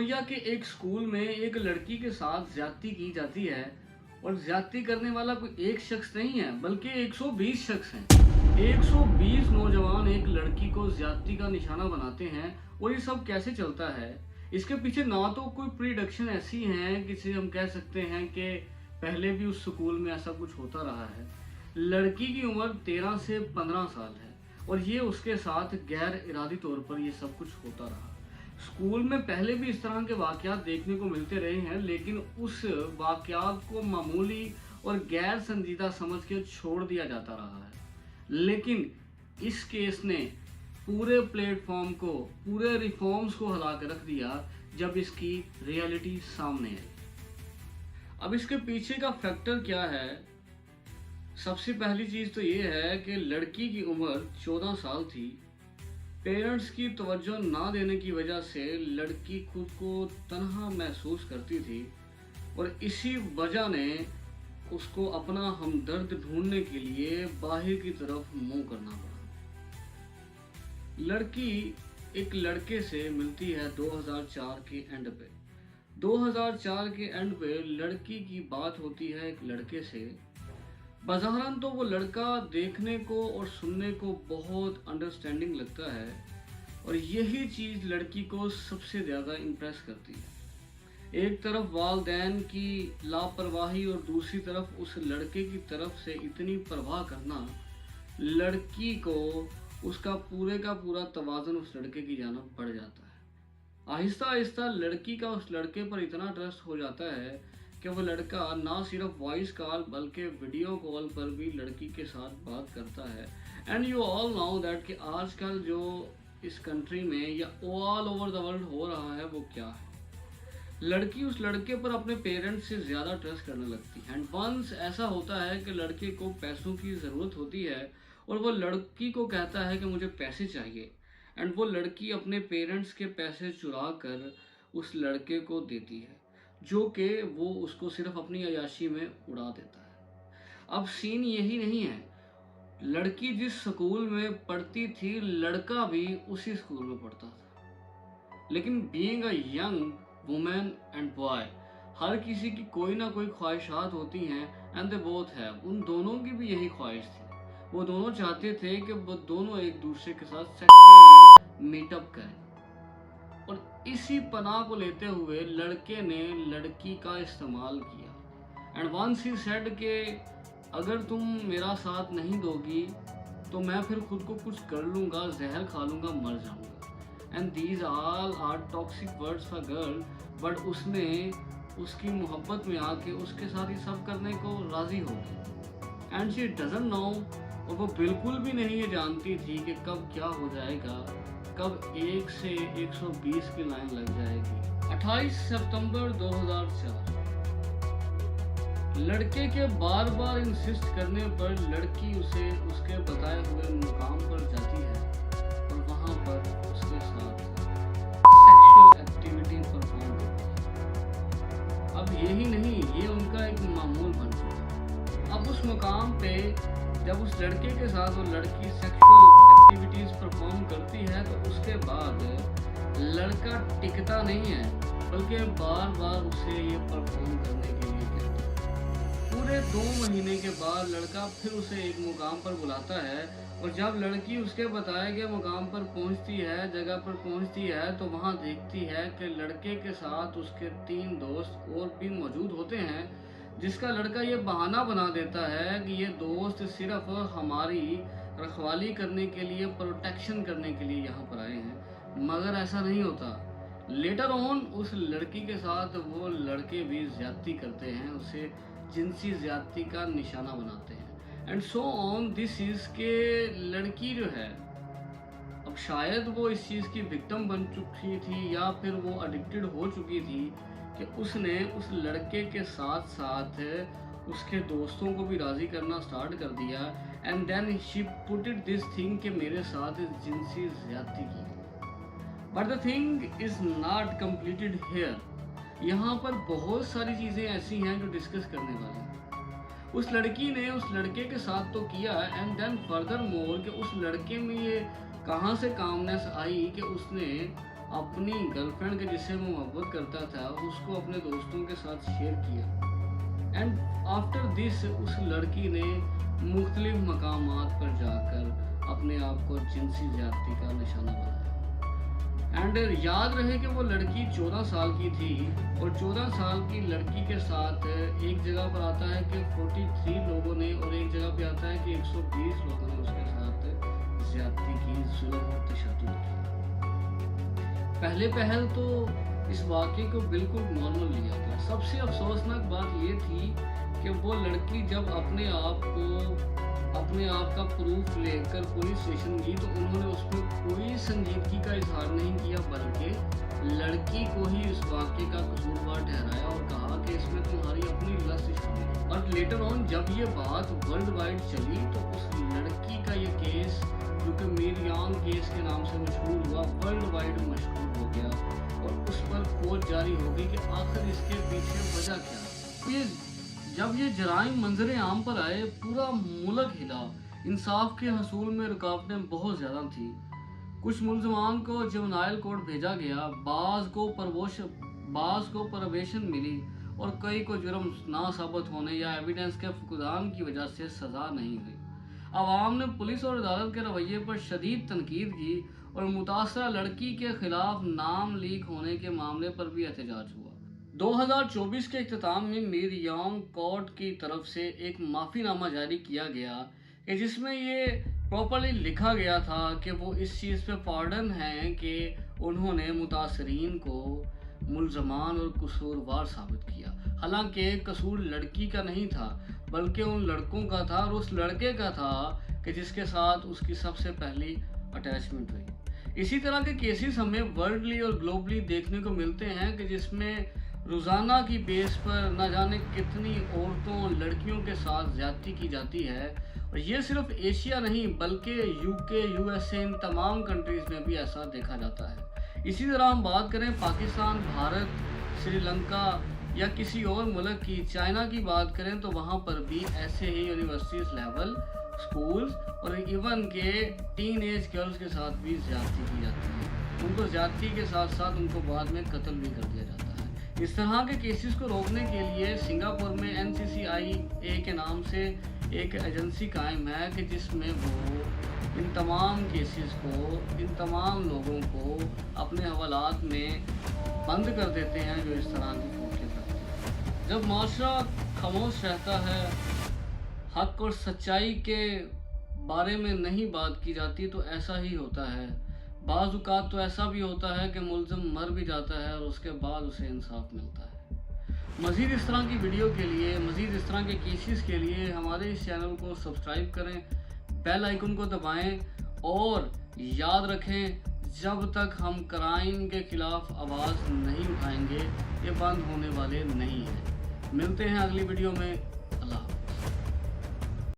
भैया कि एक स्कूल में एक लड़की के साथ ज्यादती की जाती है और ज्यादती करने वाला कोई एक शख्स नहीं है बल्कि 120 शख्स हैं। 120 नौजवान एक लड़की को ज्यादती का निशाना बनाते हैं और ये सब कैसे चलता है? इसके पीछे ना तो कोई प्रिडक्शन ऐसी है जिसे हम कह सकते हैं कि पहले भी उस स्कूल में ऐसा कुछ होता रहा है। लड़की की उम्र 13 से 15 साल है और ये उसके साथ गैर इरादी तौर पर ये सब कुछ होता रहा। स्कूल में पहले भी इस तरह के वाकयात देखने को मिलते रहे हैं, लेकिन उस वाकयात को मामूली और गैर संजीदा समझ के छोड़ दिया जाता रहा है। लेकिन इस केस ने पूरे प्लेटफॉर्म को, पूरे रिफॉर्म्स को हिला के रख दिया जब इसकी रियलिटी सामने आई। अब इसके पीछे का फैक्टर क्या है? सबसे पहली चीज तो ये है कि लड़की की उम्र 14 साल थी। पेरेंट्स की तवज्जो ना देने की वजह से लड़की खुद को तन्हा महसूस करती थी और इसी वजह ने उसको अपना हमदर्द ढूंढने के लिए बाहर की तरफ मुंह करना पड़ा। लड़की एक लड़के से मिलती है 2004 के एंड पे। 2004 के एंड पे लड़की की बात होती है एक लड़के से। बज़ाहिरन तो वो लड़का देखने को और सुनने को बहुत अंडरस्टैंडिंग लगता है और यही चीज़ लड़की को सबसे ज़्यादा इम्प्रेस करती है। एक तरफ वालिदैन की लापरवाही और दूसरी तरफ उस लड़के की तरफ से इतनी परवाह करना, लड़की को उसका पूरे का पूरा तवाज़ुन उस लड़के की जानब बढ़ जाता है। आहिस्ता आहिस्ता लड़की का उस लड़के पर इतना ट्रस्ट हो जाता है कि वो लड़का ना सिर्फ वॉइस कॉल बल्कि वीडियो कॉल पर भी लड़की के साथ बात करता है। And you all know that कि आजकल जो इस कंट्री में या ऑल ओवर द वर्ल्ड हो रहा है वो क्या है। लड़की उस लड़के पर अपने पेरेंट्स से ज़्यादा ट्रस्ट करने लगती है। एंड वंस ऐसा होता है कि लड़के को पैसों की ज़रूरत होती है और वो लड़की को कहता है कि मुझे पैसे चाहिए, एंड वो लड़की अपने पेरेंट्स के पैसे चुरा कर उस लड़के को देती है, जो कि वो उसको सिर्फ अपनी अयाशी में उड़ा देता है। अब सीन यही नहीं है, लड़की जिस स्कूल में पढ़ती थी लड़का भी उसी स्कूल में पढ़ता था। लेकिन being a young women and boy, हर किसी की कोई ना कोई ख्वाहिशात होती हैं एंड दे बोथ हैव। उन दोनों की भी यही ख्वाहिश थी। वो दोनों चाहते थे कि वो दोनों एक दूसरे के साथ सेक्सुअली मीटअप करें और इसी पनाह को लेते हुए लड़के ने लड़की का इस्तेमाल किया। एंड वंस ही सेड के अगर तुम मेरा साथ नहीं दोगी तो मैं फिर खुद को कुछ कर लूँगा, जहर खा लूँगा, मर जाऊँगा। And these all are toxic words for girl, but उसने उसकी मोहब्बत में आके उसके साथ ये सब करने को राज़ी हो गई। एंड शी डजंट नो, और वो बिल्कुल भी नहीं ये जानती थी कि कब क्या हो जाएगा, कब 1 से 120 की लाइन लग जाएगी। 28 सितंबर 2004 लड़के के बार बार इंसिस्ट करने पर लड़की उसे उसके बताए हुए मुकाम पर जाती है और वहां पर उसके साथ सेक्सुअल एक्टिविटी परफॉर्म करती है। अब यही नहीं, ये उनका एक मामूल बन चुका है। अब उस मुकाम पे जब उस लड़के के साथ वो लड़की सेक्सुअल एक्टिविटीज परफॉर्म करती है तो उसके बाद लड़का टिकता नहीं है बल्कि बार बार उसे ये परफॉर्म करने के लिए कहता है। पूरे 2 महीने के बाद लड़का फिर उसे एक मुकाम पर बुलाता है और जब लड़की उसके बताए गए मुकाम पर पहुंचती है, जगह पर पहुंचती है, तो वहां देखती है कि लड़के के साथ उसके 3 दोस्त और भी मौजूद होते हैं, जिसका लड़का ये बहाना बना देता है कि ये दोस्त सिर्फ हमारी रखवाली करने के लिए, प्रोटेक्शन करने के लिए यहाँ पर आए हैं। मगर ऐसा नहीं होता। लेटर ऑन उस लड़की के साथ वो लड़के भी ज्यादती करते हैं, उसे जिनसी ज्यादती का निशाना बनाते हैं एंड सो ऑन दिस चीज़ के लड़की जो है, अब शायद वो इस चीज़ की विक्टिम बन चुकी थी या फिर वो एडिक्टेड हो चुकी थी कि उसने उस लड़के के साथ साथ उसके दोस्तों को भी राज़ी करना स्टार्ट कर दिया। And then she put it this thing कि मेरे साथ जिनसी ज़्यादती की। But the thing is not completed here. यहाँ पर बहुत सारी चीज़ें ऐसी हैं जो डिस्कस करने वाली हैं। उस लड़की ने उस लड़के के साथ तो किया, एंड देन फर्दर मोर कि उस लड़के में ये कहाँ से कामनेस आई कि उसने अपनी गर्लफ्रेंड के जिससे वो मोहब्बत करता था उसको अपने दोस्तों के साथ शेयर किया। एंड आफ्टर दिस उस लड़की ने मुख्तलिफ मकामात पर जाकर अपने आप को जिनसी ज्यादती का निशाना बनाया। एंड याद रहे कि वो लड़की 14 साल की थी और 14 साल की लड़की के साथ एक जगह पर आता है कि 43 लोगों ने और एक जगह पे आता है कि 120 लोगों ने उसके साथ ज्यादती की, जुल्म और तशद्दुद की। पहले पहल तो इस वाक़े को बिल्कुल नॉर्मल लिया गया। सबसे अफसोसनाक बात ये थी कि वो लड़की जब अपने आप का प्रूफ लेकर पुलिस स्टेशन गई तो उन्होंने उसमें कोई संजीदगी का इजहार नहीं किया, बल्कि लड़की को ही इस वाक़े का कसूरवार ठहराया और कहा कि इसमें तुम्हारी अपनी लस्ट शामिल है। और लेटर ऑन जब ये बात वर्ल्ड वाइड चली तो उस लड़की का ये केस, जो कि मिरयाम केस के नाम से मशहूर हुआ, वर्ल्ड वाइड मशहूर हो गया और उस पर खोज जारी हो गई कि आखिर इसके पीछे वजह क्या है। जब ये जराइम मंजर आम पर आए पूरा मुल्क हिला। इंसाफ के हसूल में रुकावटें बहुत ज़्यादा थी। कुछ मुलजमान को जुवेनाइल कोर्ट भेजा गया, बाज़ को प्रोबेशन मिली और कई को जुर्म ना साबित होने या एविडेंस के फुकदान की वजह से सज़ा नहीं हुई। अवाम ने पुलिस और अदालत के रवैये पर शदीद तनकीद की और मुतासरा लड़की के खिलाफ नाम लीक होने के मामले पर भी एहतजाज हुआ। 2024 के इख्तिताम में मिरयाम कोर्ट की तरफ से एक माफ़ीनामा जारी किया गया कि जिसमें ये प्रॉपरली लिखा गया था कि वो इस चीज़ पे पार्डन हैं कि उन्होंने मुतासरीन को मुल्ज़मान और कसूरवार साबित किया। हालांकि कसूर लड़की का नहीं था बल्कि उन लड़कों का था और उस लड़के का था कि जिसके साथ उसकी सबसे पहली अटैचमेंट हुई। इसी तरह के केसेस हमें वर्ल्डली और ग्लोबली देखने को मिलते हैं कि जिसमें रोज़ाना की बेस पर न जाने कितनी औरतों और लड़कियों के साथ ज़्यादती की जाती है। और ये सिर्फ एशिया नहीं बल्कि यूके, यूएसए, इन तमाम कंट्रीज़ में भी ऐसा देखा जाता है। इसी तरह हम बात करें पाकिस्तान, भारत, श्रीलंका या किसी और मुल्क की, चाइना की बात करें तो वहाँ पर भी ऐसे ही यूनिवर्सिटीज़ लेवल, स्कूल्स और इवन के टीन एज गर्ल्स के साथ भी ज़्यादती की जाती है। उनको ज़्यादती के साथ साथ उनको बाद में कत्ल भी कर दिया जाता है। इस तरह के केसेस को रोकने के लिए सिंगापुर में NCCIA के नाम से एक एजेंसी कायम है कि जिसमें वो इन तमाम केसेस को, इन तमाम लोगों को अपने हवालात में बंद कर देते हैं जो इस तरह की कोशिश करते हैं। जब माशरा खामोश रहता है, हक और सच्चाई के बारे में नहीं बात की जाती तो ऐसा ही होता है। बाज़ औक़ात तो ऐसा भी होता है कि मुल्ज़िम मर भी जाता है और उसके बाद उसे इंसाफ मिलता है। मज़ीद इस तरह की वीडियो के लिए, मज़ीद इस तरह के केसेस के लिए हमारे इस चैनल को सब्सक्राइब करें, बेल आइकन को दबाएं और याद रखें जब तक हम क्राइम के ख़िलाफ़ आवाज़ नहीं उठाएंगे ये बंद होने वाले नहीं हैं। मिलते हैं अगली वीडियो में। अल्लाह।